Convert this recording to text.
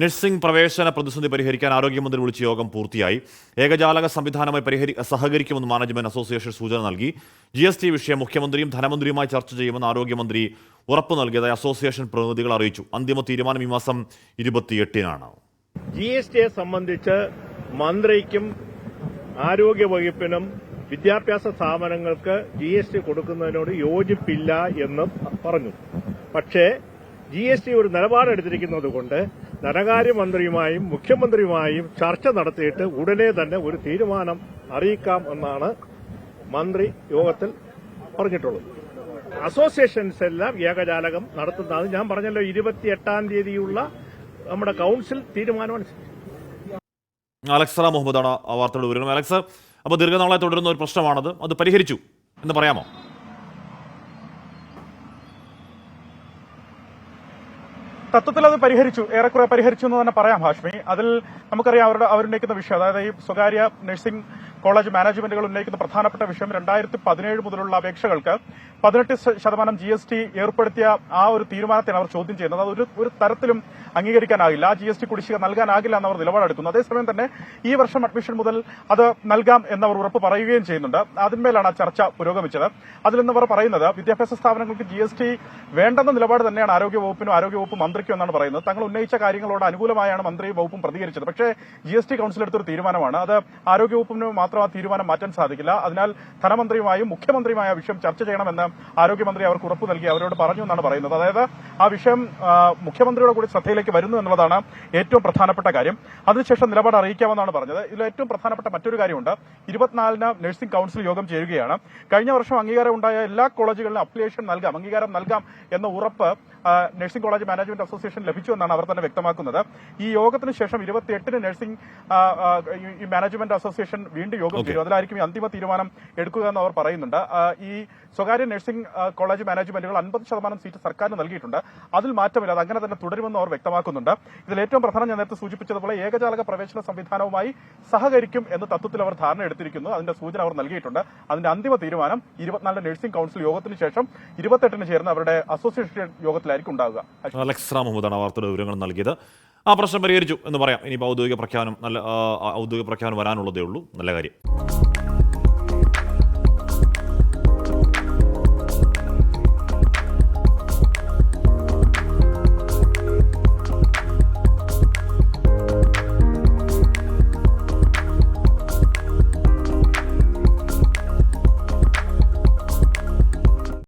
Nursing പ്രവേശന പ്രതിസന്ധി പരിഹരിക്കാൻ ആരോഗ്യമന്ത്രി വിളിച്ച യോഗം പൂർത്തിയായി. ഏകജാലക സംവിധാനമായി സഹകരിക്കുമെന്ന് മാനേജ്മെന്റ് അസോസിയേഷൻ സൂചന നൽകി. GST വിഷയം മുഖ്യമന്ത്രിയും ധനമന്ത്രിയുമായി ചർച്ച ചെയ്യുമെന്ന് ആരോഗ്യമന്ത്രി ഉറപ്പു നൽകിയതായി അസോസിയേഷൻ പ്രതിനിധികൾ അറിയിച്ചു. അന്തിമ തീരുമാനം ഈ മാസം 28-നാണ്. GSTയെ സംബന്ധിച്ച് മന്ത്രിക്കും ആരോഗ്യ വകുപ്പിനും വിദ്യാഭ്യാസ സ്ഥാപനങ്ങൾക്ക് GST കൊടുക്കുന്നതിനോട് യോജിപ്പില്ല എന്ന് പറഞ്ഞു. പക്ഷേ GST ഒരു നിലപാടെടുത്തിരിക്കുന്നത് കൊണ്ട് ധനകാര്യമന്ത്രിയുമായും മുഖ്യമന്ത്രിയുമായും ചർച്ച നടത്തിയിട്ട് ഉടനെ തന്നെ ഒരു തീരുമാനം അറിയിക്കാം എന്നാണ് മന്ത്രി യോഗത്തിൽ പറഞ്ഞിട്ടുള്ളത്. അസോസിയേഷൻസ് എല്ലാം ഏകജാലകം നടത്തുന്നതാണ്. ഞാൻ പറഞ്ഞല്ലോ 28-ാം തീയതിയുള്ള നമ്മുടെ കൌൺസിൽ തീരുമാനമനുസരിച്ച്. അലക്സ മുഹമ്മദാണ് ആ വാർത്തയുടെ വിവരം. അലക്സ, അപ്പോൾ ദീർഘനാളായി തുടരുന്ന ഒരു പ്രശ്നമാണത്, അത് പരിഹരിച്ചു എന്ന് പറയാമോ? തത്വത്തിൽ അത് പരിഹരിച്ചു, ഏറെക്കുറെ പരിഹരിച്ചു എന്ന് തന്നെ പറയാം ഹാഷ്മി. അതിൽ നമുക്കറിയാം അവരുന്നയിക്കുന്ന വിഷയം, അതായത് ഈ സ്വകാര്യ നഴ്സിംഗ് കോളേജ് മാനേജ്മെന്റുകൾ ഉന്നയിക്കുന്ന പ്രധാനപ്പെട്ട വിഷയം 2017 മുതലുള്ള അപേക്ഷകൾക്ക് 18% GST ഏർപ്പെടുത്തിയ ആ ഒരു തീരുമാനത്തിന് അവർ ചോദ്യം ചെയ്യുന്നത്. അത് ഒരു തരത്തിലും അംഗീകരിക്കാനാകില്ല. ആ GST കുടിശ്ശിക നൽകാനാകില്ല എന്നവർ നിലപാടെടുക്കുന്നു. അതേസമയം തന്നെ ഈ വർഷം അഡ്മിഷൻ മുതൽ അത് നൽകാം എന്നവർ ഉറപ്പ് പറയുകയും ചെയ്യുന്നുണ്ട്. അതിന്മേലാണ് ആ ചർച്ച പുരോഗമിച്ചത്. അതിൽ നിന്നവർ പറയുന്നത് വിദ്യാഭ്യാസ സ്ഥാപനങ്ങൾക്ക് GST വേണ്ടെന്ന നിലപാട് തന്നെയാണ് ആരോഗ്യവകുപ്പിനും ആരോഗ്യവകുപ്പ് മന്ത്രിക്കും എന്നാണ് പറയുന്നത്. തങ്ങൾ ഉന്നയിച്ച കാര്യങ്ങളോട് അനുകൂലമായാണ് മന്ത്രിയും വകുപ്പും പ്രതികരിച്ചത്. പക്ഷേ GST കൌൺസിൽ എടുത്തൊരു തീരുമാനമാണ്. അത് ആരോഗ്യവകുപ്പിന് മാത്രം ആ തീരുമാനം മാറ്റാൻ സാധിക്കില്ല. അതിനാൽ ധനമന്ത്രിയുമായും മുഖ്യമന്ത്രിയുമായ വിഷയം ചർച്ച ചെയ്യണമെന്ന് ആരോഗ്യമന്ത്രി അവർക്ക് ഉറപ്പ് നൽകി അവരോട് പറഞ്ഞു എന്നാണ് പറയുന്നത്. അതായത് ആ വിഷയം മുഖ്യമന്ത്രിയുടെ കൂടി ശ്രദ്ധയിലേക്ക് വരുന്നു എന്നുള്ളതാണ് ഏറ്റവും പ്രധാനപ്പെട്ട കാര്യം. അതിനുശേഷം നിലപാട് അറിയിക്കാമെന്നാണ് പറഞ്ഞത്. ഇതിൽ ഏറ്റവും പ്രധാനപ്പെട്ട മറ്റൊരു കാര്യമുണ്ട്. 24-ന് നഴ്സിംഗ് കൌൺസിൽ യോഗം ചേരുകയാണ്. കഴിഞ്ഞ വർഷം അംഗീകാരം ഉണ്ടായ എല്ലാ കോളേജുകളിലും അപ്ലിക്കേഷൻ നൽകാം, അംഗീകാരം നൽകാം എന്ന ഉറപ്പ് നഴ്സിംഗ് കോളേജ് മാനേജ്മെന്റ് അസോസിയേഷൻ ലഭിച്ചു എന്നാണ് അവർ തന്നെ വ്യക്തമാക്കുന്നത്. ഈ യോഗത്തിന് ശേഷം 28-ന് നഴ്സിംഗ് ഈ മാനേജ്മെന്റ് അസോസിയേഷൻ വീണ്ടും യോഗം ചേരും. അതിലായിരിക്കും ഈ അന്തിമ തീരുമാനം എടുക്കുക എന്ന് അവർ പറയുന്നുണ്ട്. ഈ സ്വകാര്യ നഴ്സിംഗ് കോളേജ് മാനേജ്മെന്റുകൾ 50% സീറ്റ് സർക്കാരിന് നൽകിയിട്ടുണ്ട്. അതിൽ മാറ്റമില്ല, അത് അങ്ങനെ തന്നെ തുടരുമെന്ന് അവർ വ്യക്തമാക്കുന്നുണ്ട്. ഇതിൽ ഏറ്റവും പ്രധാനം ഞാൻ നേരത്തെ സൂചിപ്പിച്ചതുപോലെ ഏകജാലക പ്രവേശന സംവിധാനവുമായി സഹകരിക്കും എന്ന് തത്വത്തിൽ അവർ ധാരണ എടുത്തിരിക്കുന്നു. അതിന്റെ സൂചന അവർ നൽകിയിട്ടുണ്ട്. അതിന്റെ അന്തിമ തീരുമാനം 24 നഴ്സിംഗ് കൌൺസിൽ യോഗത്തിന് ശേഷം 28-ന് ചേർന്ന അവരുടെ അസോസിയേഷൻ യോഗത്തിലായിരിക്കും ഉണ്ടാവുക. അലക്സ മുഹമ്മദാണ് വാർത്തയുടെ വിവരങ്ങൾ നൽകിയത്. ആ പ്രശ്നം പരിഹരിച്ചു എന്ന് പറയാം. ഇനിയിപ്പോൾ ഔദ്യോഗിക പ്രഖ്യാപനം വരാനുള്ളതേ ഉള്ളൂ. നല്ല കാര്യം.